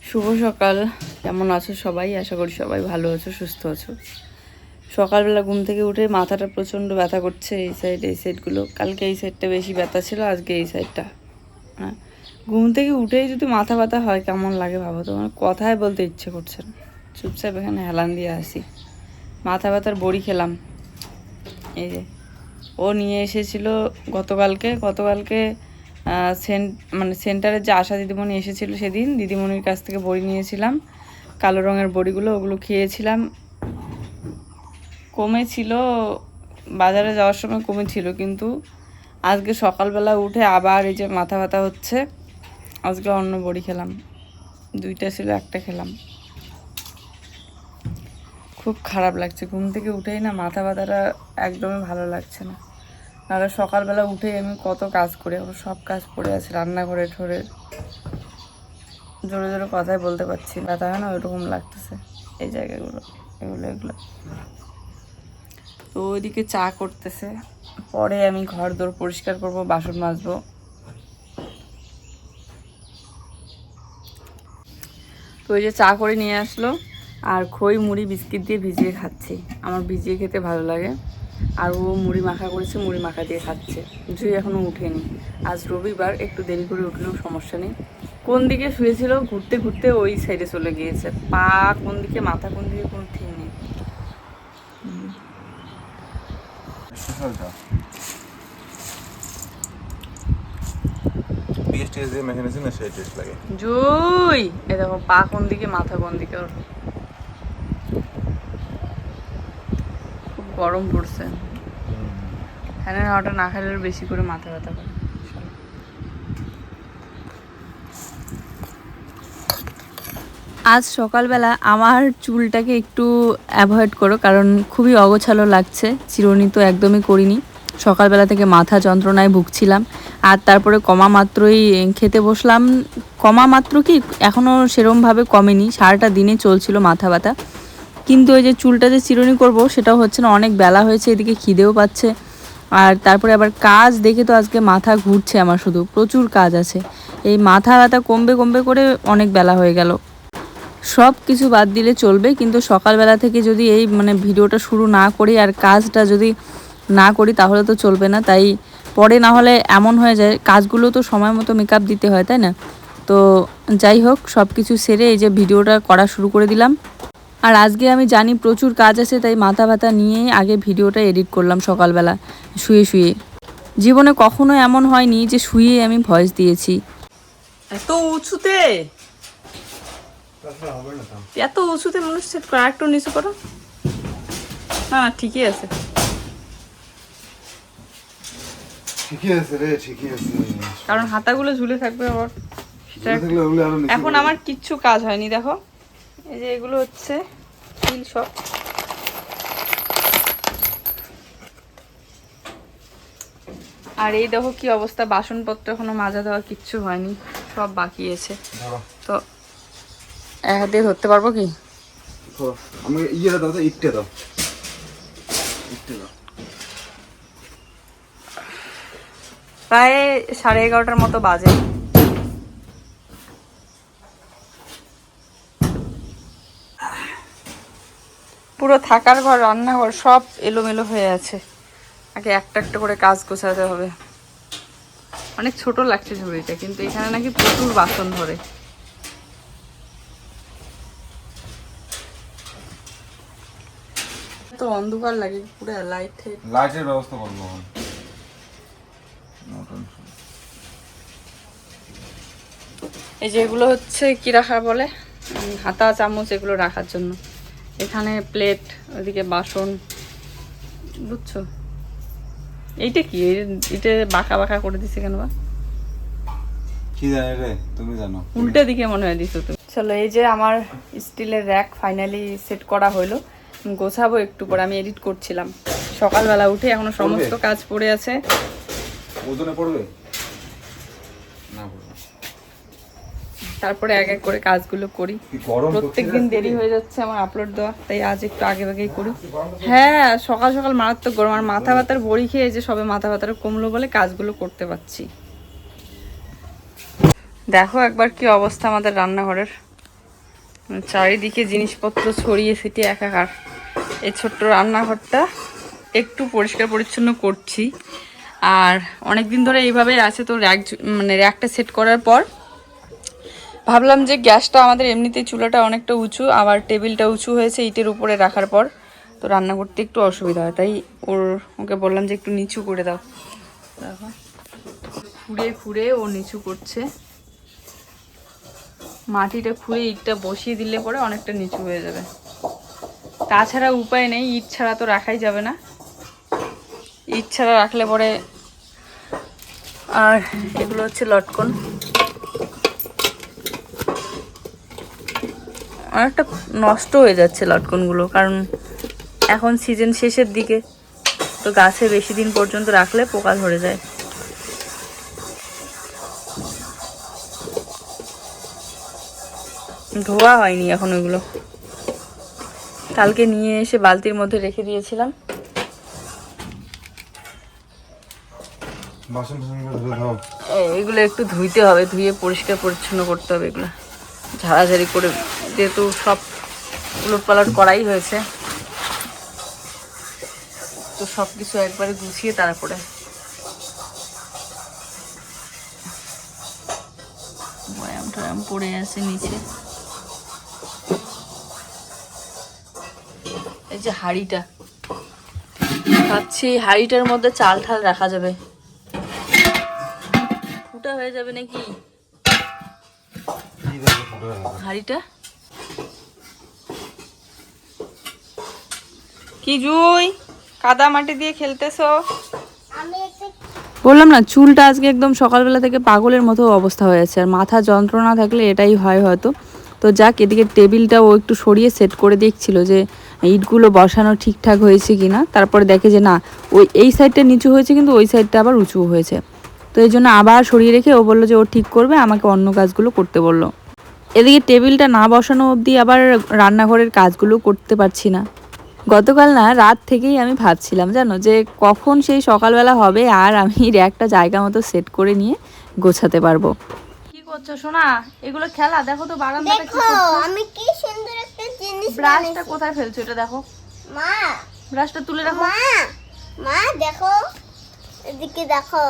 শুভ সকাল, কেমন আছো সবাই? আশা করি সবাই ভালো আছো, সুস্থ আছো। সকালবেলা ঘুম থেকে উঠে মাথাটা প্রচণ্ড ব্যথা করছে, এই সাইডগুলো। কালকে এই সাইডটা বেশি ব্যথা ছিল, আজকে এই সাইডটা। হ্যাঁ, ঘুম থেকে উঠেই যদি মাথা ব্যথা হয় কেমন লাগে ভাবো তো। মানে কথাই বলতে ইচ্ছে করছে না, চুপচাপ এখানে হেলান দিয়ে আসি। মাথা ব্যথার বড়ি খেলাম, এই যে ও নিয়ে এসেছিল গতকালকে সেন্টারে যে আশা দিদিমণি এসেছিল সেদিন দিদিমণির কাছ থেকে বড়ি নিয়েছিলাম, কালো রঙের বড়িগুলো, ওগুলো খেয়েছিলাম। কমেছিল, বাজারে যাওয়ার সময় কমেছিল, কিন্তু আজকে সকালবেলা উঠে আবার এই যে মাথা ব্যথা হচ্ছে। আজকে অন্য বড়ি খেলাম, দুইটা ছিল, একটা খেলাম। খুব খারাপ লাগছে, ঘুম থেকে উঠেই না মাথা ব্যথাটা একদমই ভালো লাগছে না। নাহলে সকালবেলা উঠেই আমি কত কাজ করি, আবার সব কাজ পড়ে আছে রান্নাঘরে ঠোরে, জোরে জোরে কথাই বলতে পারছি, ব্যথা হয় না ওইরকম লাগতেছে এই জায়গাগুলো, এগুলো। তো ওইদিকে চা করতেছে, পরে আমি ঘর দোর পরিষ্কার করব, বাসন মাজবো। তো ওই যে চা করে নিয়ে আসলো, আর খই মুড়ি বিস্কিট দিয়ে ভিজিয়ে খাচ্ছি। আমার ভিজিয়ে খেতে ভালো লাগে। আর ও মুড়ি মাখা করেছে, মুড়ি মাখা দিয়ে খাচ্ছে। জুই এখনও উঠেনি, আজ রবিবার, একটু দেরি করে উঠলেও সমস্যা নেই। কোন দিকে শুয়েছিল, ঘুরতে ঘুরতে ওই সাইডে চলে গিয়েছে। পা কোন দিকে, মাথা কোন দিকে, কোনো ঠিক নেই। জুই, এ দেখো পা কোন দিকে, মাথা কোন দিকে। ওর খুব গরম পড়ছে, ফ্যানের হাওয়াটা না খেলে বেশি করে মাথা ব্যথা করে। আজ সকালবেলা আমার চুলটাকে একটু অ্যাভয়েড করো, কারণ খুবই অগোছালো লাগছে। চিরুনি তো একদমই করিনি, সকালবেলা থেকে মাথা যন্ত্রণায় ভুগছিলাম। আর তারপরে কমা মাত্রই খেতে বসলাম, কমা মাত্র কি এখনও সেরমভাবে কমেনি, সারাটা দিনে চলছিল মাথা ব্যথা। কিন্তু ওই যে চুলটা যে চিরুনি করব সেটাও হচ্ছে না, অনেক বেলা হয়েছে, এদিকে খিদেও পাচ্ছে। আর তারপরে আবার কাজ দেখে তো আজকে মাথা ঘুরছে আমার, শুধু প্রচুর কাজ আছে। এই মাথা ব্যথা কমবে কমবে করে অনেক বেলা হয়ে গেল। সব কিছু বাদ দিলে চলবে, কিন্তু সকালবেলা থেকে যদি এই ভিডিওটা শুরু না করি আর কাজটা যদি না করি তাহলে তো চলবে না। তাই পরে না হলে এমন হয়ে যায়, কাজগুলো তো সময় মতো মেকআপ দিতে হয়, তাই না? তো যাই হোক, সব কিছু সেরে এই যে ভিডিওটা করা শুরু করে দিলাম। আর আজকে আমি জানি প্রচুর কাজ আছে, তাই মাথা ব্যথা নিয়েই আগে ভিডিওটা এডিট করলাম সকালবেলা শুয়ে শুয়ে। জীবনে কখনো এমন হয়নি যে শুয়ে আমি ভয়েস দিয়েছি। এত উঁচুতে, এত উঁচুতে মানুষ সেট করে, একটু নিচু করো। না ঠিকই আছে, কারণ হাতাগুলো ঝুলে থাকবে আবার। এখন আমার কিচ্ছু কাজ হয়নি, দেখো এই যে এগুলো হচ্ছে তিল সব। আর এই দেখো কি অবস্থা, বাসনপত্র এখনো মাজা দেওয়া কিচ্ছু হয়নি, সব বাকি আছে। তো এক হাত দিয়ে ধরতে পারবো কি? প্রায় 11:30 মতো বাজে। পুরো থাকার ঘর, রান্নাঘর সব এলোমেলো হয়ে আছে। আগে একটা একটা করে কাজ গোছাতে হবে। অনেক ছোট লাগছে ঝুড়িটা, কিন্তু এখানে নাকি প্রচুর বাসন ধরে। তো অন্ধকার লাগে, পুরো লাইটের ব্যবস্থা করবো। এই যে এগুলো হচ্ছে কি রাখা বলে, হাতা চামচ, এগুলো রাখার জন্য। এখানে প্লেট, ওইদিকে বাসন, বুঝছো? এইটা কি, এটা বাঁকা বাঁকা করে দিছে কেন বা? কি জানি রে, তুমি জানো। উল্টা দিকে মনে হয় দিছো তুমি। চলো, এই যে আমার স্টিলের র্যাক ফাইনালি সেট করা হলো। গোছাবো একটু পরে, আমি এডিট করছিলাম সকালবেলা উঠে, এখনো সমস্ত কাজ পড়ে আছে। ওজনে পড়বে না, তারপরে এক এক করে কাজগুলো করি। প্রত্যেকদিন দেরি হয়ে যাচ্ছে আমার আপলোড দেওয়া, তাই আজ একটু আগে আগেই করি। হ্যাঁ, সকাল সকাল মারাত্মক গরম, আর মাথা ব্যথার বড়ি খেয়ে যে সবে মাথা ব্যথাটা কমলো বলে কাজগুলো করতে পারছি। দেখো একবার কি অবস্থা আমাদের রান্নাঘরের, চারিদিকে জিনিসপত্র ছড়িয়ে ছিটিয়ে একাকার। এই ছোট্ট রান্নাঘরটা একটু পরিষ্কার পরিচ্ছন্ন করছি, আর অনেক দিন ধরে এইভাবেই আছে। তো র্যাকটা সেট করার পর ভাবলাম যে গ্যাসটা আমাদের এমনিতেই চুলাটা অনেকটা উঁচু, আবার টেবিলটা উঁচু হয়েছে ইটের উপরে রাখার পর, তো রান্না করতে একটু অসুবিধা হয়। তাই ওকে বললাম যে একটু নিচু করে দাও। দেখো খুঁড়ে খুঁড়ে ও নিচু করছে। মাটিটা খুঁড়ে ইটটা বসিয়ে দিলে পরে অনেকটা নিচু হয়ে যাবে। তাছাড়া উপায় নেই, ইট ছাড়া তো রাখাই যাবে না। ইট ছাড়া রাখলে পরে, আর এগুলো হচ্ছে লটকন, অনেকটা নষ্ট হয়ে যাচ্ছে লটকনগুলো, কারণ এখন সিজন শেষের দিকে, তো গাছে বেশি দিন পর্যন্ত রাখলে পোকা ধরে যায়। ধোয়া হয়নি এখন ওইগুলো, কালকে নিয়ে এসে বালতির মধ্যে রেখে দিয়েছিলাম। এগুলো একটু ধুইতে হবে, ধুয়ে পরিষ্কার পরিচ্ছন্ন করতে হবে এগুলো, ঝাড়াঝাড়ি করে, যেহেতু সব উলটপালট করাই হয়েছে, তো সব কিছু একবারে গুছিয়ে তারপরে। বয়াম টয়াম পড়ে আছে নিচে। এই যে হাঁড়িটা, ভাবছি হাঁড়িটার মধ্যে চাল ঠাল রাখা যাবে, ফুটা হয়ে যাবে নাকি হাঁড়িটা। কি জুই, কাদা মাটি দিয়ে খেলতেছো? বললাম না, চুলটা আজকে একদম সকালবেলা থেকে পাগলের মতো অবস্থা হয়েছে, আর মাথা যন্ত্রণা থাকলে এটাই হয় হয়তো। তো যাক, এদিকে টেবিলটা ও একটু সরিয়ে সেট করে দেখছিল যে ইটগুলো বসানো ঠিকঠাক হয়েছে কি না। তারপরে দেখে যে না, ওই এই সাইডটা নিচু হয়েছে কিন্তু ওই সাইডটা আবার উঁচু হয়েছে। তো এই জন্য আবার সরিয়ে রেখে ও বললো যে ও ঠিক করবে, আমাকে অন্য কাজগুলো করতে বললো। এদিকে টেবিলটা না বসানো অবধি আবার রান্নাঘরের কাজগুলো করতে পারছি না। গতকাল না রাত থেকেই আমি ভাবছিলাম জানো, যে কখন সেই সকালবেলা হবে আর আমি একটা জায়গা মতো সেট করে নিয়ে গোছাতে পারবো। কি করছো সোনা? এগুলো খেলা দেখো তো, বারান্দাটা কি করছো? আমি কি সুন্দর একটা জিনিস ব্রাশটা কোথায় ফেলছো? এটা দেখো মা, ব্রাশটা তুলে রাখো। মা, মা দেখো, এদিকে দেখো,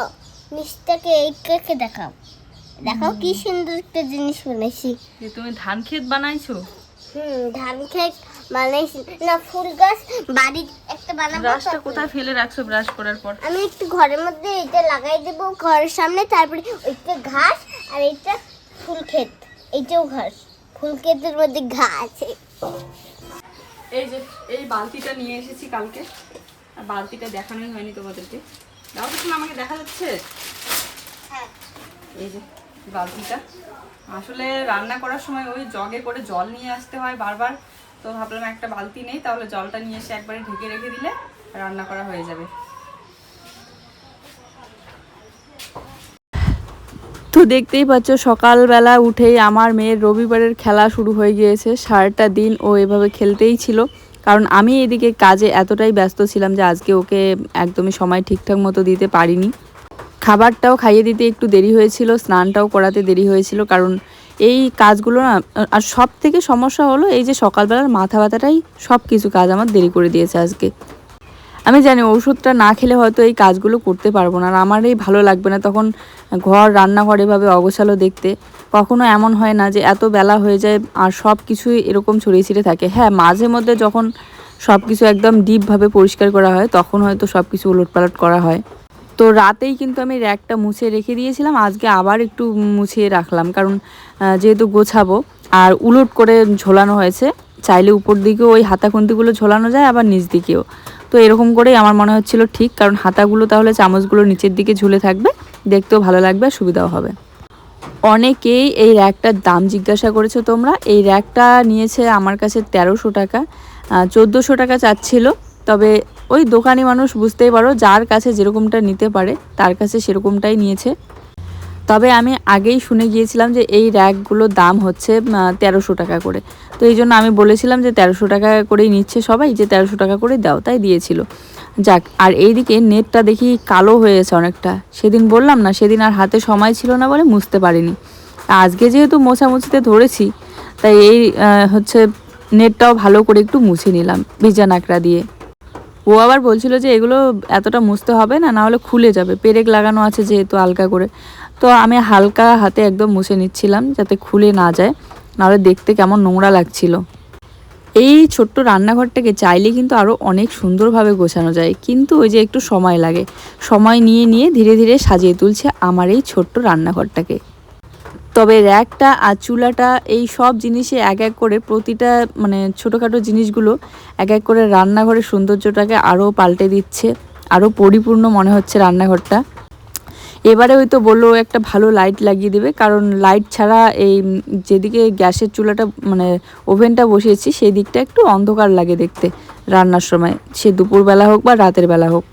নিচটাকে এইটাকে দেখাও, দেখো কি সুন্দর একটা জিনিস বানাইছি। তুমি ধান ক্ষেত বানাইছো? ধান খেত বানাইছি না, ফুল গাছ বাড়ি একটা বানাবো। ব্রাশটা কোথায় ফেলে রাখছো ব্রাশ করার পর? আমি একটু ঘরের মধ্যে এটা লাগাই দেব ঘরের সামনে, তারপরে ওইটা ঘাস আর এইটা ফুল ক্ষেত, এইটাও ঘাস, ফুল ক্ষেতের মধ্যে ঘাস আছে। এই যে এই বালতিটা নিয়ে এসেছি কালকে, আর বালতিটা দেখানোই হয়নি তোমাদেরকে। দাও তো শোনা, আমাকে দেখা যাচ্ছে? হ্যাঁ, এই যে বালতিটা, আসলে রান্না করার সময় ওই জগে করে জল নিয়ে আসতে হয় বারবার, তো ভাবলাম একটা বালতি নেই, তাহলে জলটা নিয়ে এসে একবারে ঢেকে রেখে দিলে রান্না করা হয়ে যাবে। তো দেখতেই পাচ্ছ, সকালবেলা উঠেই আমার মেয়ের রবিবারের খেলা শুরু হয়ে গিয়েছে। সারাটা দিন ও এভাবে খেলতেই ছিল, কারণ আমি এদিকে কাজে এতটাই ব্যস্ত ছিলাম যে আজকে ওকে একদমই সময় ঠিকঠাক মতো দিতে পারিনি। খাবারটাও খাইয়ে দিতে একটু দেরি হয়েছিল, স্নানটাও করাতে দেরি হয়েছিল, কারণ এই কাজগুলো না, আর সব থেকে সমস্যা হলো এই যে সকালবেলার মাথা ব্যথাটাই সব কিছু কাজ আমার দেরি করে দিয়েছে আজকে। আমি জানি ওষুধটা না খেলে হয়তো এই কাজগুলো করতে পারবো না, আর আমারই ভালো লাগবে না তখন ঘর রান্নাঘর এভাবে অগোছালো দেখতে। কখনো এমন হয় না যে এত বেলা হয়ে যায় আর সব কিছুই এরকম ছড়িয়ে ছিটে থাকে। হ্যাঁ, মাঝে মধ্যে যখন সব কিছু একদম ডিপভাবে পরিষ্কার করা হয় তখন হয়তো সব কিছু উলটপালট করা হয়। তো রাতেই কিন্তু আমি র্যাকটা মুছে রেখে দিয়েছিলাম, আজকে আবার একটু মুছিয়ে রাখলাম, কারণ যেহেতু গোছাবো আর উলট করে ঝোলানো হয়েছে, চাইলে উপর দিকেও ওই হাতাখুন্তিগুলো ঝোলানো যায়, আবার নিচ দিকেও। তো এরকম করেই আমার মনে হচ্ছিল ঠিক, কারণ হাতাগুলো তাহলে চামচগুলো নিচের দিকে ঝুলে থাকবে, দেখতেও ভালো লাগবে আর সুবিধাও হবে। অনেকেই এই র্যাকটার দাম জিজ্ঞাসা করেছো তোমরা। এই র্যাকটা নিয়েছে আমার কাছে 1300 টাকা, 1400 টাকা চাচ্ছিল। তবে ওই দোকানি মানুষ, বুঝতেই পারো, যার কাছে যেরকমটা নিতে পারে তার কাছে সেরকমটাই নিয়েছে। তবে আমি আগেই শুনে গিয়েছিলাম যে এই র্যাকগুলোর দাম হচ্ছে 1300 টাকা করে, তো এই জন্য আমি বলেছিলাম যে 1300 টাকা করেই নিচ্ছে সবাই, যে 1300 টাকা করে দাও, তাই দিয়েছিল। যাক, আর এইদিকে নেটটা দেখি কালো হয়েছে অনেকটা, সেদিন বললাম না, সেদিন আর হাতে সময় ছিল না বলে মুছতে পারিনি। আজকে যেহেতু মোছামুছিতে ধরেছি, তাই এই হচ্ছে নেটটাও ভালো করে একটু মুছে নিলাম ভিজা নাকড়া দিয়ে। ও আবার বলছিল যে এগুলো এতটা মুছতে হবে না, না হলে খুলে যাবে, পেরেক লাগানো আছে যেহেতু হালকা করে। তো আমি হালকা হাতে একদম মুছে নিচ্ছিলাম যাতে খুলে না যায়, নাহলে দেখতে কেমন নোংরা লাগছিল। এই ছোট্ট রান্নাঘরটাকে চাইলে কিন্তু আরও অনেক সুন্দরভাবে গোছানো যায়, কিন্তু ওই যে একটু সময় লাগে। সময় নিয়ে নিয়ে ধীরে ধীরে সাজিয়ে তুলছে আমার এই ছোট্ট রান্নাঘরটাকে। তবে র্যাকটা আর চুলাটা এই সব জিনিসে এক এক করে প্রতিটা মানে ছোটোখাটো জিনিসগুলো এক এক করে রান্নাঘরের সৌন্দর্যটাকে আরও পাল্টে দিচ্ছে, আরও পরিপূর্ণ মনে হচ্ছে রান্নাঘরটা। এবারে হয়তো বললো একটা ভালো লাইট লাগিয়ে দেবে, কারণ লাইট ছাড়া এই যেদিকে গ্যাসের চুলাটা মানে ওভেনটা বসিয়েছি সেই দিকটা একটু অন্ধকার লাগে দেখতে রান্নার সময়, সে দুপুরবেলা হোক বা রাতের বেলা হোক।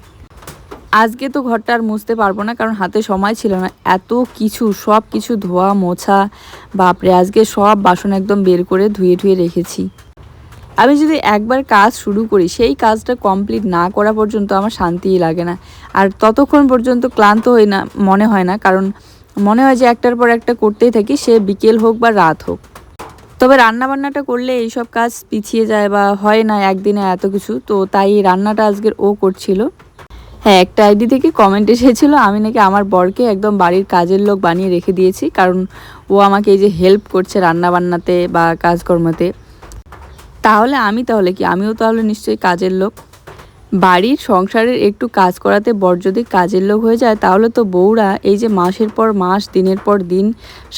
আজকে তো ঘরটা আর মুছতে পারবো না, কারণ হাতে সময় ছিল না। এত কিছু, সব কিছু ধোয়া মোছা, বাপরে আজকে সব বাসন একদম বের করে ধুয়ে ধুয়ে রেখেছি। আমি যদি একবার কাজ শুরু করি সেই কাজটা কমপ্লিট না করা পর্যন্ত আমার শান্তিই লাগে না, আর ততক্ষণ পর্যন্ত ক্লান্ত হই না মনে হয় না, কারণ মনে হয় যে একটার পর একটা করতেই থাকি, সে বিকেল হোক বা রাত হোক। তবে রান্নাবান্নাটা করলে এইসব কাজ পিছিয়ে যায় বা হয় না একদিনে এত কিছু, তো তাই রান্নাটা আজকের ও করছিল। হ্যাঁ, একটা আইডি থেকে কমেন্ট এসেছিলো আমি নাকি আমার বরকে একদম বাড়ির কাজের লোক বানিয়ে রেখে দিয়েছি, কারণ ও আমাকে এই যে হেল্প করছে রান্নাবান্নাতে বা কাজকর্মতে। তাহলে কি আমিও তাহলে নিশ্চয়ই কাজের লোক। বাড়ির সংসারের একটু কাজ করাতে বর যদি কাজের লোক হয়ে যায়, তাহলে তো বউরা এই যে মাসের পর মাস, দিনের পর দিন,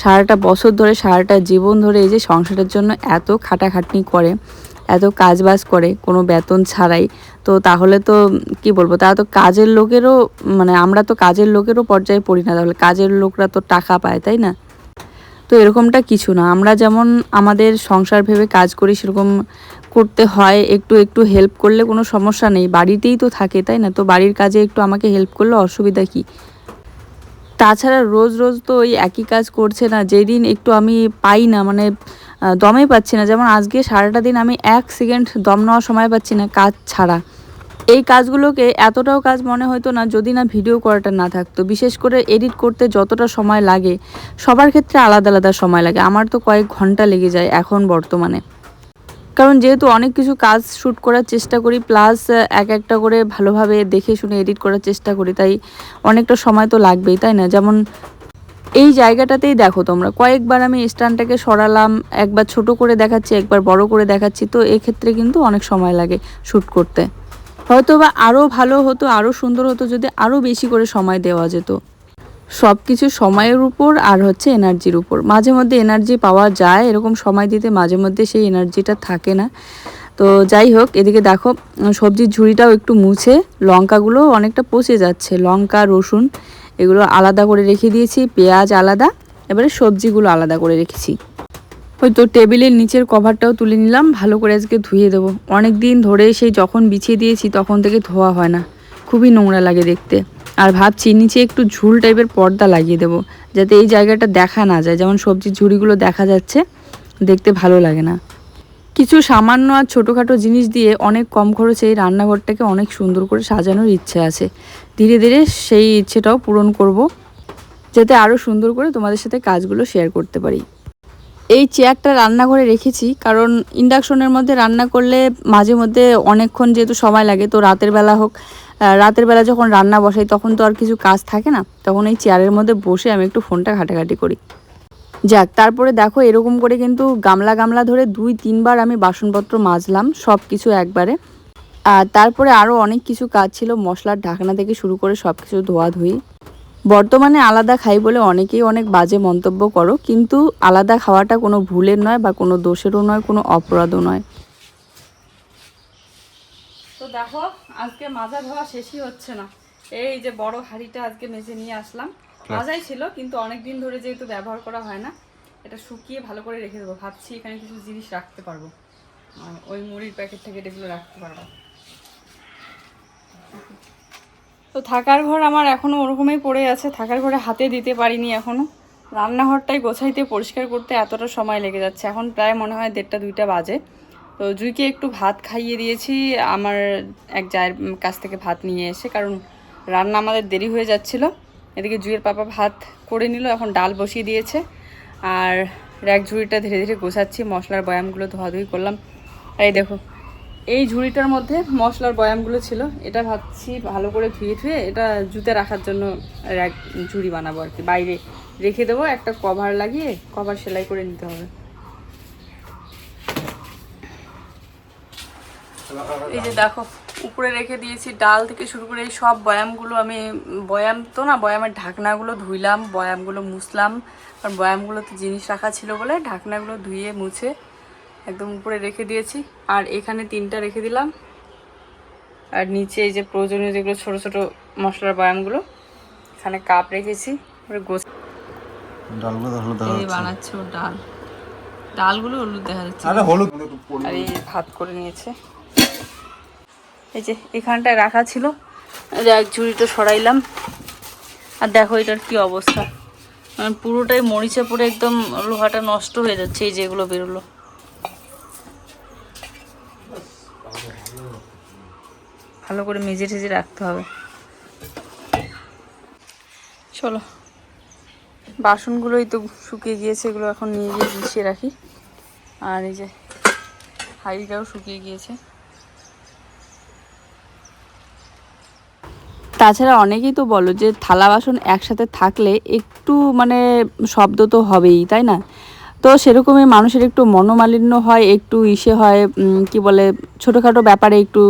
সারাটা বছর ধরে, সারাটা জীবন ধরে এই যে সংসারের জন্য এত খাটাখাটনি করে, এত কাজবাজ করে কোনো বেতন ছাড়াই, তো তাহলে তো কি বলবো, তারা তো কাজের লোকেরও মানে আমরা তো কাজের লোকেরও পর্যায়ে পড়ি না, তাহলে কাজের লোকরা তো টাকা পায়, তাই না? তো এরকমটা কিছু না, আমরা যেমন আমাদের সংসার ভেবে কাজ করি সেরকম করতে হয়। একটু একটু হেল্প করলে কোনো সমস্যা নেই, বাড়িতেই তো থাকে, তাই না? তো বাড়ির কাজে একটু আমাকে হেল্প করলে অসুবিধা কী? তাছাড়া রোজ রোজ তো ওই একই কাজ করছে না, যেদিন একটু আমি পাই না মানে দমে পাচ্ছি না, যেমন আজকে সারাটা দিন আমি 1 সেকেন্ড দম নেওয়ার সময় পাচ্ছি না কাজ ছাড়া। এই কাজগুলোকে এতটাও কাজ মনে হতো না যদি না ভিডিও করাটা না থাকতো। বিশেষ করে এডিট করতে যতটা সময় লাগে, সবার ক্ষেত্রে আলাদা আলাদা সময় লাগে, আমার তো কয়েক ঘন্টা লেগে যায় এখন বর্তমানে। কারণ যেহেতু অনেক কিছু কাজ শ্যুট করার চেষ্টা করি, প্লাস এক একটা করে ভালোভাবে দেখে শুনে এডিট করার চেষ্টা করি, তাই অনেকটা সময় তো লাগবেই, তাই না? যেমন এই জায়গাটাতেই দেখো তোমরা, কয়েকবার আমি স্ট্যান্ডটাকে সরালাম, একবার ছোট করে দেখাচ্ছি, একবার বড় করে দেখাচ্ছি, তো এক্ষেত্রে কিন্তু অনেক সময় লাগে শ্যুট করতে। হয়তো বা আরও ভালো হতো, আরও সুন্দর হতো যদি আরও বেশি করে সময় দেওয়া যেত। সব কিছু সময়ের উপর আর হচ্ছে এনার্জির উপর। মাঝে মধ্যে এনার্জি পাওয়া যায়, এরকম সময় দিতে মাঝে মধ্যে সেই এনার্জিটা থাকে না। তো যাই হোক, এদিকে দেখো সবজির ঝুড়িটাও একটু মুছে, লঙ্কাগুলো অনেকটা পচে যাচ্ছে, লঙ্কা রসুন এগুলো আলাদা করে রেখে দিয়েছি, পেঁয়াজ আলাদা, এবারে সবজিগুলো আলাদা করে রেখেছি। ওই তো টেবিলের নিচের কভারটাও তুলে নিলাম, ভালো করে আজকে ধুয়ে দেবো। অনেক দিন ধরে সেই যখন বিছিয়ে দিয়েছি তখন থেকে ধোয়া হয় না, খুবই নোংরা লাগে দেখতে। আর ভাবছি নিচে একটু ঝুল টাইপের পর্দা লাগিয়ে দেবো, যাতে এই জায়গাটা দেখা না যায়, যেমন সবজির ঝুড়িগুলো দেখা যাচ্ছে, দেখতে ভালো লাগে না। কিছু সামান্য আর ছোটোখাটো জিনিস দিয়ে অনেক কম খরচে এই রান্নাঘরটাকে অনেক সুন্দর করে সাজানোর ইচ্ছে আছে। ধীরে ধীরে সেই ইচ্ছেটাও পূরণ করব, যাতে আরও সুন্দর করে তোমাদের সাথে কাজগুলো শেয়ার করতে পারি। এই চেয়ারটা রান্নাঘরে রেখেছি, কারণ ইন্ডাকশনের মধ্যে রান্না করলে মাঝে মধ্যে অনেকক্ষণ যেহেতু সময় লাগে, তো রাতের বেলা হোক, রাতের বেলা যখন রান্না বসাই তখন তো আর কিছু কাজ থাকে না, তখন এই চেয়ারের মধ্যে বসে আমি একটু ফোনটা ঘাটাঘাটি করি। যাক, তারপরে দেখো এরকম করে কিন্তু গামলা গামলা ধরে 2-3 বার আমি বাসনপত্র মাজলাম, সব কিছু একবারে। আর তারপরে আরও অনেক কিছু কাজ ছিল, মশলার ঢাকনা থেকে শুরু করে সব কিছু ধোয়াধুয়ি। বর্তমানে আলাদা খাই বলে অনেকেই অনেক বাজে মন্তব্য করো, কিন্তু আলাদা খাওয়াটা কোনো ভুলের নয় বা কোনো দোষেরও নয়, কোনো অপরাধও নয়। তো দেখো আজকে মাজা ধোয়া শেষই হচ্ছে না, এই যে বড় হাঁড়িটা আজকে মেজে নিয়ে আসলাম। মাজাই ছিল কিন্তু অনেক দিন ধরে যেহেতু ব্যবহার করা হয় না, এটা শুকিয়ে ভালো করে রেখে দেবো। ভাবছি এখানে কিছু জিনিস রাখতে পারবো, ওই মুড়ির প্যাকেট থেকে এগুলো রাখতে পারবো। তো থাকার ঘর আমার এখনও ওরকমই পড়ে আছে, থাকার ঘরে হাতে দিতে পারিনি এখনও। রান্নাঘরটাই গোছাইতে পরিষ্কার করতে এতটা সময় লেগে যাচ্ছে, এখন প্রায় মনে হয় 1টা-2টা বাজে। তো জুইকে একটু ভাত খাইয়ে দিয়েছি, আমার এক জায়ের কাছ থেকে ভাত নিয়ে এসে, কারণ রান্না আমাদের দেরি হয়ে যাচ্ছিলো। এদিকে জুইয়ের পাপা ভাত করে নিল, এখন ডাল বসিয়ে দিয়েছে। আর র্যাক ঝুড়িটা ধীরে ধীরে গোছাচ্ছি, মশলার বয়ামগুলো ধোয়াধুয়ি করলাম। এই দেখো এই ঝুড়িটার মধ্যে মশলার বয়ামগুলো ছিল, এটা ভাবছি ভালো করে ধুয়ে ধুয়ে এটা জুতে রাখার জন্য র্যাক ঝুড়ি বানাবো আর কি। বাইরে রেখে দেবো, একটা কভার লাগিয়ে কভার সেলাই করে নিতে হবে। এই যে দেখো উপরে রেখে দিয়েছি ডাল থেকে শুরু করে এই সব বয়ামগুলো, আমি বয়াম তো না, বয়ামের ঢাকনাগুলো ধুইলাম, বয়ামগুলো মুছলাম, কারণ বয়ামগুলোতে জিনিস রাখা ছিল বলে ঢাকনাগুলো ধুয়ে মুছে একদম উপরে রেখে দিয়েছি। আর এখানে 3টা রেখে দিলাম, আর নিচে এই যে প্রয়োজনীয় যেগুলো ছোট ছোট মশলার বয়ামগুলো, এখানে কাপ রেখেছি। এই বানাচ্ছে ও ডাল, ডালগুলো হলুদ দেখা যাচ্ছে, আর এই ভাত করে নিয়েছে। এই যে এখানটায় রাখা ছিল, এক ঝুড়িটা সরাইলাম। আর দেখো এটার কি অবস্থা, পুরোটাই মরিচে পড়ে একদম লোহাটা নষ্ট হয়ে যাচ্ছে। এই যেগুলো বেরোলো, ভালো করে মেজে টেজে রাখতে হবে। চলো বাসনগুলোই তো শুকিয়ে গিয়েছে, এগুলো এখন নিয়ে গিয়ে গুছিয়ে রাখি। আর এই যে হাঁড়িটাও শুকিয়ে গিয়েছে। তাছাড়া অনেকেই তো বলো যে থালা বাসন একসাথে থাকলে একটু মানে শব্দ তো হবেই, তাই না? তো সেরকমই মানুষের একটু মনোমালিন্য হয়, একটু হয়, কি বলে, ছোটোখাটো ব্যাপারে একটু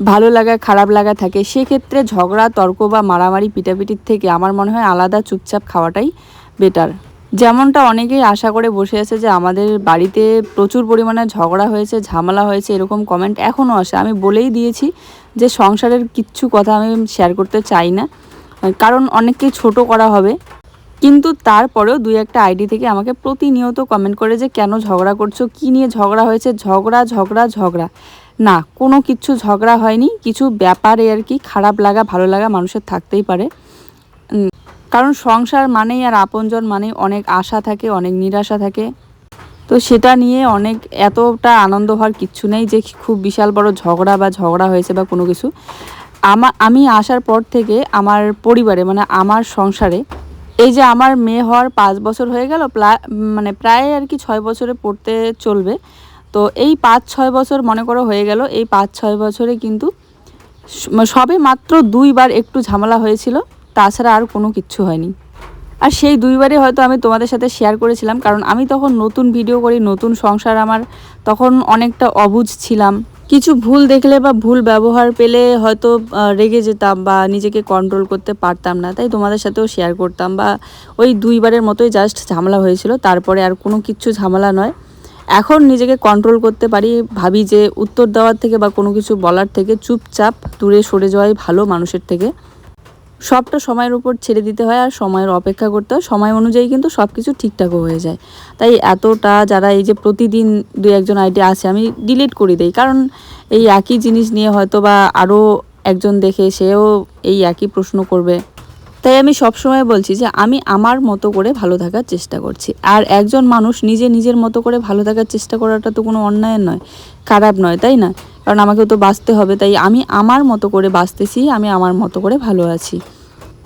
ভালো লাগা খারাপ লাগা থাকে। সেক্ষেত্রে ঝগড়া তর্ক বা মারামারি পিটাপিটির থেকে আমার মনে হয় আলাদা চুপচাপ খাওয়াটাই বেটার। যেমনটা অনেকেই আশা করে বসে আছে যে আমাদের বাড়িতে প্রচুর পরিমাণে ঝগড়া হয়েছে, ঝামেলা হয়েছে, এরকম কমেন্ট এখনও আসে। আমি বলেই দিয়েছি যে সংসারের কিচ্ছু কথা আমি শেয়ার করতে চাই না, কারণ অনেককেই ছোট করা হবে। কিন্তু তারপরেও 2-1টা আইডি থেকে আমাকে প্রতিনিয়ত কমেন্ট করে যে কেন ঝগড়া করছো, কী নিয়ে ঝগড়া হয়েছে, ঝগড়া ঝগড়া ঝগড়া। না, কোনো কিছু ঝগড়া হয়নি, কিছু ব্যাপারে আর কি খারাপ লাগা ভালো লাগা মানুষের থাকতেই পারে। কারণ সংসার মানেই আর আপনজন মানেই অনেক আশা থাকে, অনেক নিরাশা থাকে। তো সেটা নিয়ে অনেক এতটা আনন্দ হওয়ার কিচ্ছু নেই যে খুব বিশাল বড় ঝগড়া হয়েছে বা কোনো কিছু। আমি আসার পর থেকে আমার পরিবারে মানে আমার সংসারে, এই যে আমার মেয়ে হওয়ার 5 বছর হয়ে গেল, মানে প্রায় আর কি 6 বছরে পড়তে চলবে। তো এই 5-6 বছর মনে করো হয়ে গেল, এই 5-6 বছরে কিন্তু সবে মাত্র 2বার একটু ঝামেলা হয়েছিল, তাছাড়া আর কোনো কিচ্ছু হয়নি। আর সেই 2বারে হয়তো আমি তোমাদের সাথে শেয়ার করেছিলাম, কারণ আমি তখন নতুন ভিডিও করি, নতুন সংসার আমার, তখন অনেকটা অবুঝ ছিলাম। কিছু ভুল দেখলে বা ভুল ব্যবহার পেলে হয়তো রেগে যেতাম বা নিজেকে কন্ট্রোল করতে পারতাম না, তাই তোমাদের সাথেও শেয়ার করতাম। বা ওই 2বারের মতোই জাস্ট ঝামেলা হয়েছিল, তারপরে আর কোনো কিছু ঝামেলা নয়। এখন নিজেকে কন্ট্রোল করতে পারি, ভাবি যে উত্তর দেওয়ার থেকে বা কোনো কিছু বলার থেকে চুপচাপ দূরে সরে যাওয়াই ভালো মানুষের থেকে। সবটা সময়ের উপর ছেড়ে দিতে হয় আর সময়ের অপেক্ষা করতে হয়, সময় অনুযায়ী কিন্তু সব কিছু ঠিকঠাকও হয়ে যায়। তাই এতটা যারা এই যে প্রতিদিন 2-1জন আইডি আছে আমি ডিলিট করে দিই, কারণ এই একই জিনিস নিয়ে হয়তো বা আরও একজন দেখে সেও এই একই প্রশ্ন করবে। তাই আমি সবসময় বলছি যে আমি আমার মতো করে ভালো থাকার চেষ্টা করছি, আর একজন মানুষ নিজের মতো করে ভালো থাকার চেষ্টা করাটা তো কোনো অন্যায় নয়, খারাপ নয়, তাই না? কারণ আমাকেও তো বাঁচতে হবে, তাই আমি আমার মতো করে বাঁচতেছি, আমি আমার মতো করে ভালো আছি।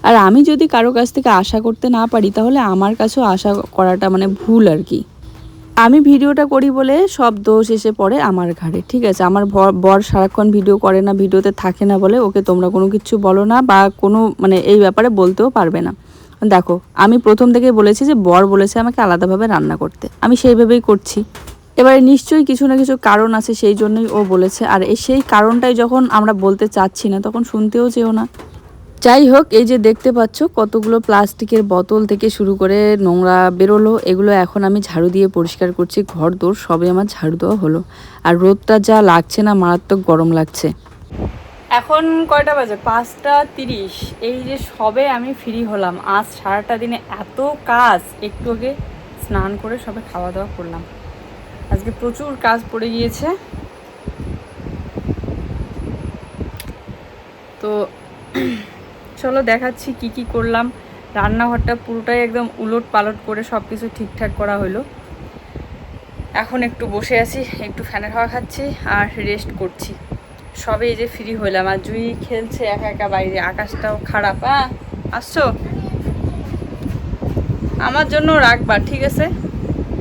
আর আমি যদি কারো কাছ থেকে আশা করতে না পারি তাহলে আমার কাছেও আশা করাটা মানে ভুল আর কি। আমি ভিডিওটা করি বলে সব দোষ এসে পড়ে আমার ঘাড়ে, ঠিক আছে? আমার বর সারাক্ষণ ভিডিও করে না, ভিডিওতে থাকে না বলে ওকে তোমরা কোনো কিছু বলো না বা কোনো মানে এই ব্যাপারে বলতেও পারবে না। দেখো আমি প্রথম থেকেই বলেছি যে বর বলেছে আমাকে আলাদাভাবে রান্না করতে, আমি সেইভাবেই করছি। এবারে নিশ্চয়ই কিছু না কিছু কারণ আছে, সেই জন্যই ও বলেছে। আর সেই কারণটাই যখন আমরা বলতে চাচ্ছি না তখন শুনতেও চেও না। যাই হোক, এই যে দেখতে পাচ্ছ কতগুলো প্লাস্টিকের বোতল থেকে শুরু করে নোংরা বেরোলো, এগুলো এখন আমি ঝাড়ু দিয়ে পরিষ্কার করছি। ঘর দোর সবে আমার ঝাড়ু দেওয়া হলো। আর রোদটা যা লাগছে না, মারাত্মক গরম লাগছে। এখন কয়টা বাজে? 5টা 30। এই যে সবে আমি ফ্রি হলাম, আজ সারাটা দিনে এত কাজ, একটু আগে স্নান করে সবে খাওয়া দাওয়া করলাম। আজকে প্রচুর কাজ পড়ে গিয়েছে। তো চলো দেখাচ্ছি কি কি করলাম। রান্নাঘরটা পুরোটাই একদম উলট পালট করে সব কিছু ঠিকঠাক করা হলো। এখন একটু বসে আছি, একটু ফ্যানের হাওয়া খাচ্ছি আর রেস্ট করছি। সবে এই যে ফ্রি হলাম, আর জুই খেলছে একা একা বাইরে, আকাশটাও খারাপ। আসছো? আমার জন্য রাখবা, ঠিক আছে?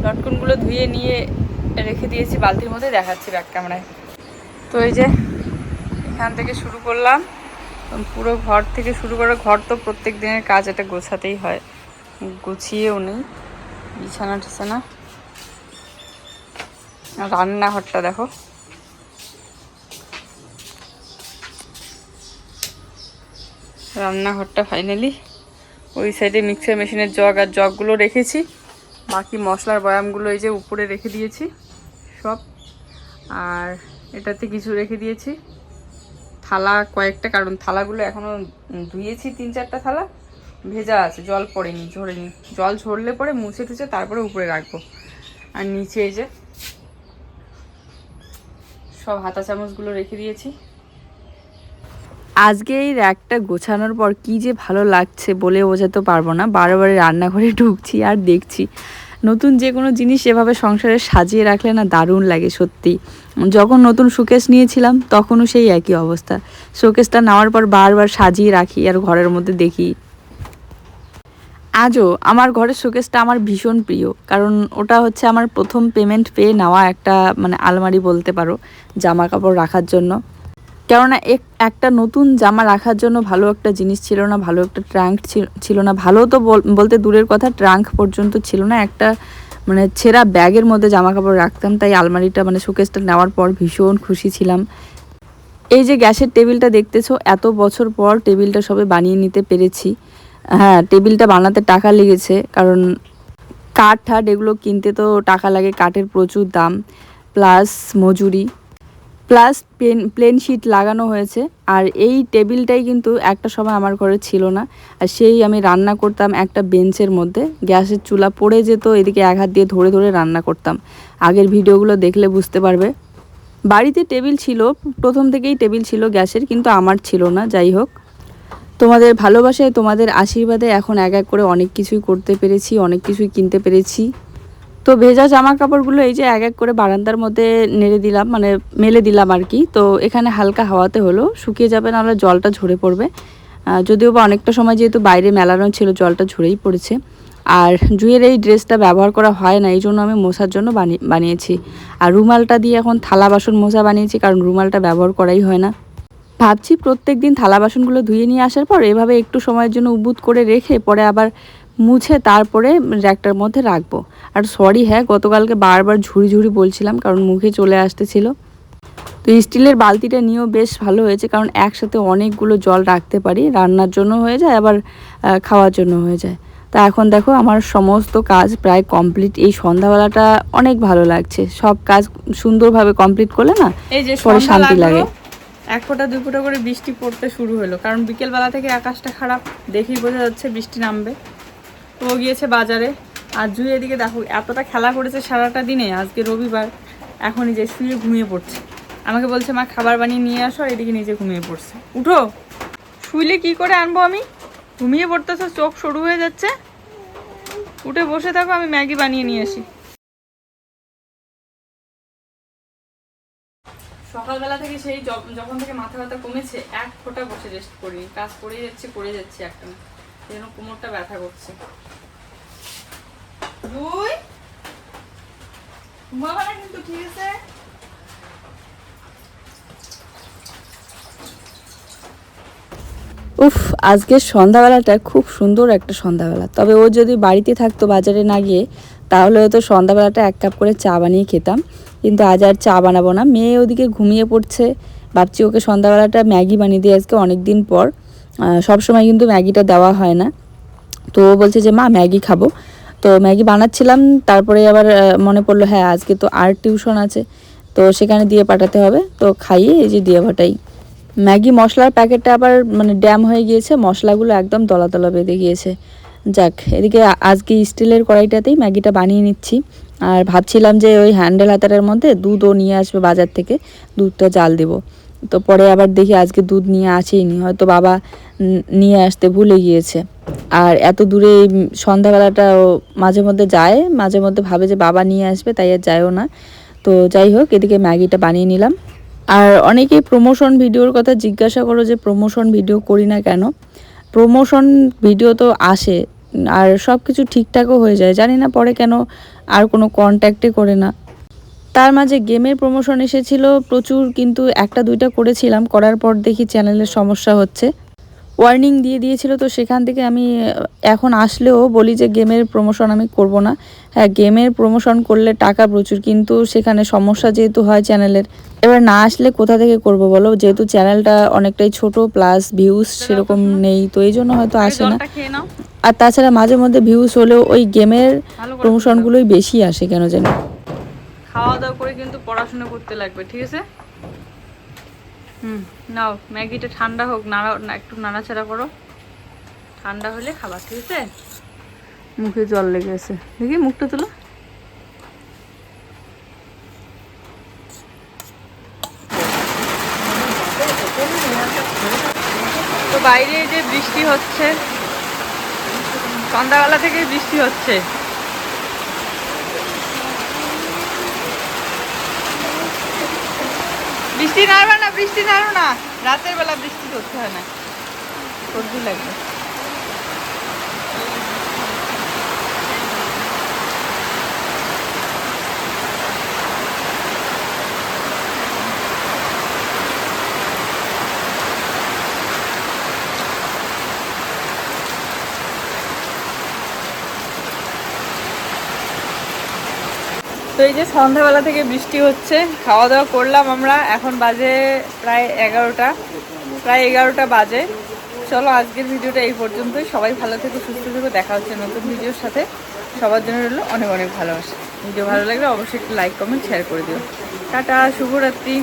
লটকনগুলো ধুয়ে নিয়ে রেখে দিয়েছি বালতির মধ্যে, দেখাচ্ছি ব্যাক ক্যামেরায়। তো এই যে এখান থেকে শুরু করলাম, পুরো ঘর থেকে শুরু করে, ঘর তো প্রত্যেক দিনের কাজ, এটা গোছাতেই হয়, গুছিয়েও নেই বিছানা টিছানা। রান্নাঘরটা দেখো, রান্নাঘরটা ফাইনালি। ওই সাইডে মিক্সার মেশিনের জগ আর জগগুলো রেখেছি, বাকি মশলার বয়ামগুলো এই যে উপরে রেখে দিয়েছি সব। আর এটাতে কিছু রেখে দিয়েছি থালা কয়েকটা, কারণ থালাগুলো এখনও ধুয়েছি, 3-4টা থালা ভেজা আছে, জল পড়েনি, ঝরেনি। জল ঝরলে পরে মুছে টুছে তারপরে উপরে রাখবো। আর নিচে এই যে সব হাতা চামচগুলো রেখে দিয়েছি। আজকে এই র্যাকটা গোছানোর পর কি যে ভালো লাগছে বলে বোঝাতে পারবো না। বারবার রান্নাঘরে ঢুকছি আর দেখছি নতুন যে কোনো জিনিস এভাবে সংসারে সাজিয়ে রাখলে না দারুণ লাগে সত্যি। যখন নতুন শোকেস নিয়েছিলাম তখনও সেই একই অবস্থা, শোকেসটা নেওয়ার পর বারবার সাজিয়ে রাখি আর ঘরের মধ্যে দেখি। আজও আমার ঘরের শোকেসটা আমার ভীষণ প্রিয়, কারণ ওটা হচ্ছে আমার প্রথম পেমেন্ট পেয়ে নেওয়া একটা মানে আলমারি বলতে পারো, জামা কাপড় রাখার জন্য। কেননা একটা নতুন জামা রাখার জন্য ভালো একটা জিনিস ছিল না, ভালো একটা ট্রাঙ্ক ছিল না, ভালো তো বলতে দূরের কথা, ট্রাঙ্ক পর্যন্ত ছিল না। একটা মানে ছেঁড়া ব্যাগের মধ্যে জামা কাপড় রাখতাম, তাই আলমারিটা মানে শোকেসটা নেওয়ার পর ভীষণ খুশি ছিলাম। এই যে গ্যাসের টেবিলটা দেখতেছো, এত বছর পর টেবিলটা সবে বানিয়ে নিতে পেরেছি। হ্যাঁ, টেবিলটা বানাতে টাকা লেগেছে, কারণ কাঠ ঠাট এগুলো কিনতে তো টাকা লাগে, কাঠের প্রচুর দাম, প্লাস মজুরি, প্লাস প্লেন শিট লাগানো হয়েছে। আর এই টেবিলটাই কিন্তু একটা সময় আমার ঘরে ছিল না, আর সেই আমি রান্না করতাম একটা বেঞ্চের মধ্যে, গ্যাসের চুলা পড়ে যেত, এদিকে এক হাত দিয়ে ধরে ধরে রান্না করতাম। আগের ভিডিওগুলো দেখলে বুঝতে পারবে। বাড়িতে টেবিল ছিল, প্রথম থেকেই টেবিল ছিল গ্যাসের, কিন্তু আমার ছিল না। যাই হোক, তোমাদের ভালোবাসায়, তোমাদের আশীর্বাদে এখন এক এক করে অনেক কিছুই করতে পেরেছি, অনেক কিছুই কিনতে পেরেছি। তো ভেজা জামা কাপড়গুলো এই যে এক এক করে বারান্দার মধ্যে নেড়ে দিলাম, মানে মেলে দিলাম আর কি। তো এখানে হালকা হাওয়াতে হলো শুকিয়ে যাবে, নাহলে জলটা ঝরে পড়বে। যদিও বা অনেকটা সময় যেহেতু বাইরে মেলানো ছিল, জলটা ঝরেই পড়েছে। আর জুয়ের এই ড্রেসটা ব্যবহার করা হয় না, এই জন্য আমি মোছার জন্য বানিয়েছি। আর রুমালটা দিয়ে এখন থালা বাসন মোছা বানিয়েছি, কারণ রুমালটা ব্যবহার করাই হয় না। ভাবছি প্রত্যেক দিন থালা বাসনগুলো ধুয়ে নিয়ে আসার পর এভাবে একটু সময়ের জন্য উবুত করে রেখে পরে আবার মুছে তারপরে র্যাকটার মধ্যে রাখবো। আর সরি, হ্যাঁ, গতকালকে বারবার ঝুড়ি ঝুড়ি বলছিলাম, কারণ মুখে চলে আসতেছিল। তো স্টিলের বালতিটা নিয়েও বেশ ভালো হয়েছে, কারণ একসাথে অনেকগুলো জল রাখতে পারি, রান্নার জন্য হয়ে যায়, আবার খাওয়ার জন্য হয়ে যায়। তা এখন দেখো আমার সমস্ত কাজ প্রায় কমপ্লিট। এই সন্ধ্যাবেলাটা অনেক ভালো লাগছে, সব কাজ সুন্দরভাবে কমপ্লিট করলে না এই যে পরে শান্তি লাগে। 1 ফোঁটা 2 ফোঁটা করে বৃষ্টি পড়তে শুরু হলো, কারণ বিকেলবেলা থেকে আকাশটা খারাপ, দেখেই বোঝা যাচ্ছে বৃষ্টি নামবে। তো ও গিয়েছে বাজারে, আর জুই এদিকে দেখো এতটা খেলা করেছে সারাটা দিনে, আজকে রবিবার, এখনই যে শুয়ে ঘুমিয়ে পড়ছে। আমাকে বলছে মা খাবার বানিয়ে নিয়ে আসো, আর এদিকে নিজে ঘুমিয়ে পড়ছে। উঠো, শুইলে কি করে আনবো আমি, ঘুমিয়ে পড়তেছে, চোখ সরু হয়ে যাচ্ছে। উঠে বসে থাকো, আমি ম্যাগি বানিয়ে নিয়ে আসি। সকালবেলা থেকে সেই যখন থেকে মাথা ব্যথা কমেছে 1 ফোঁটা বসে রেস্ট করিনি, কাজ করে যাচ্ছি একটা না, যেন কোমরটা ব্যথা করছে। ঘুমাবা না কিন্তু, ঠিক আছে? উফ, আজকের সন্ধ্যাবেলাটা খুব সুন্দর একটা সন্ধ্যাবেলা। তবে ও যদি বাড়িতে থাকতো, বাজারে না গিয়ে, তাহলে হয়তো সন্ধ্যাবেলাটা 1 কাপ করে চা বানিয়ে খেতাম। কিন্তু আজ আর চা বানাবো না, মেয়ে ওদিকে ঘুমিয়ে পড়ছে। ভাবছি ওকে সন্ধ্যাবেলাটা ম্যাগি বানিয়ে দিই আজকে অনেক দিন পর। সবসময় কিন্তু ম্যাগিটা দেওয়া হয় না। তো ও বলছে যে মা ম্যাগি খাবো, তো ম্যাগি বানাচ্ছিলাম। তারপরে আবার মনে পড়লো হ্যাঁ আজকে তো আর্ট টিউশন আছে, তো সেখানে দিয়ে পাঠাতে হবে। তো খাইয়ে এই যে দিয়ে পাঠাই। ম্যাগি মশলার প্যাকেটটা আবার মানে ড্যাম হয়ে গিয়েছে, মশলাগুলো একদম দলা দলা বেঁধে গিয়েছে। যাক, এদিকে আজকে স্টিলের কড়াইটাতেই ম্যাগিটা বানিয়ে নিচ্ছি। আর ভাবছিলাম যে ওই হ্যান্ডেল হাতারের মধ্যে দুধও নিয়ে আসবে বাজার থেকে, দুধটা জাল দেব। তো পরে আবার দেখি আজকে দুধ নিয়ে আসেইনি, হয়তো বাবা নিয়ে আসতে ভুলে গিয়েছে। আর এত দূরে সন্ধ্যাবেলাটা ও মাঝে মধ্যে যায়, মাঝে মধ্যে ভাবে যে বাবা নিয়ে আসবে, তাই আর যায়ও না। তো যাই হোক, এদিকে ম্যাগিটা বানিয়ে নিলাম। আর অনেকেই প্রমোশন ভিডিওর কথা জিজ্ঞাসা করো যে প্রমোশন ভিডিও করি না কেন। প্রমোশন ভিডিও তো আসে, আর সব কিছু ঠিকঠাকও হয়ে যায়। জানি না পরে কেন আর কোনো কন্ট্যাক্টে করে না। তার মাঝে গেমের প্রমোশন এসেছিল প্রচুর, কিন্তু একটা দুইটা করেছিলাম, করার পর দেখি চ্যানেলের সমস্যা হচ্ছে, ওয়ার্নিং দিয়ে দিয়েছিল। তো সেখান থেকে আমি এখন আসলেও বলি যে গেমের প্রমোশন আমি করব না। হ্যাঁ, গেমের প্রমোশন করলে টাকা প্রচুর, কিন্তু সেখানে সমস্যা যেহেতু হয় চ্যানেলের, এবার না আসলে কোথা থেকে করব বলো, যেহেতু চ্যানেলটা অনেকটাই ছোট, প্লাস ভিউজ সেরকম নেই, তো এই জন্য হয়তো আসে না। আর তাছাড়া মাঝে মধ্যে ভিউজ হলেও ওই গেমের প্রমোশনগুলোই বেশি আসে কেন জানি। খাওয়া দাওয়া করে কিন্তু পড়াশোনা করতে লাগবে, ঠিক আছে? নাও, ম্যাগিটা ঠান্ডা হোক, একটু নাড়াচাড়া করো, ঠান্ডা হলে খাবার, ঠিক আছে? মুখে জল লেগে আছে, দেখি মুখটা তুলো। তো বাইরে যে বৃষ্টি হচ্ছে, সন্ধ্যাবেলা থেকে বৃষ্টি হচ্ছে। বৃষ্টি নাড়বে না, বৃষ্টি নাড়ো না, রাতের বেলা বৃষ্টি করতে হয় না, সর্দি লাগবে। তো এই যে সন্ধ্যাবেলা থেকে বৃষ্টি হচ্ছে, খাওয়া দাওয়া করলাম আমরা, এখন বাজে প্রায় 11টা বাজে। চলো আজকের ভিডিওটা এই পর্যন্তই। সবাই ভালো থেকো, সুস্থ থেকো, দেখা হচ্ছে নতুন ভিডিওর সাথে। সবার জন্য রইলো অনেক অনেক ভালোবাসা। ভিডিও ভালো লাগলে অবশ্যই একটু লাইক কমেন্ট শেয়ার করে দিও। টাটা, শুভরাত্রি।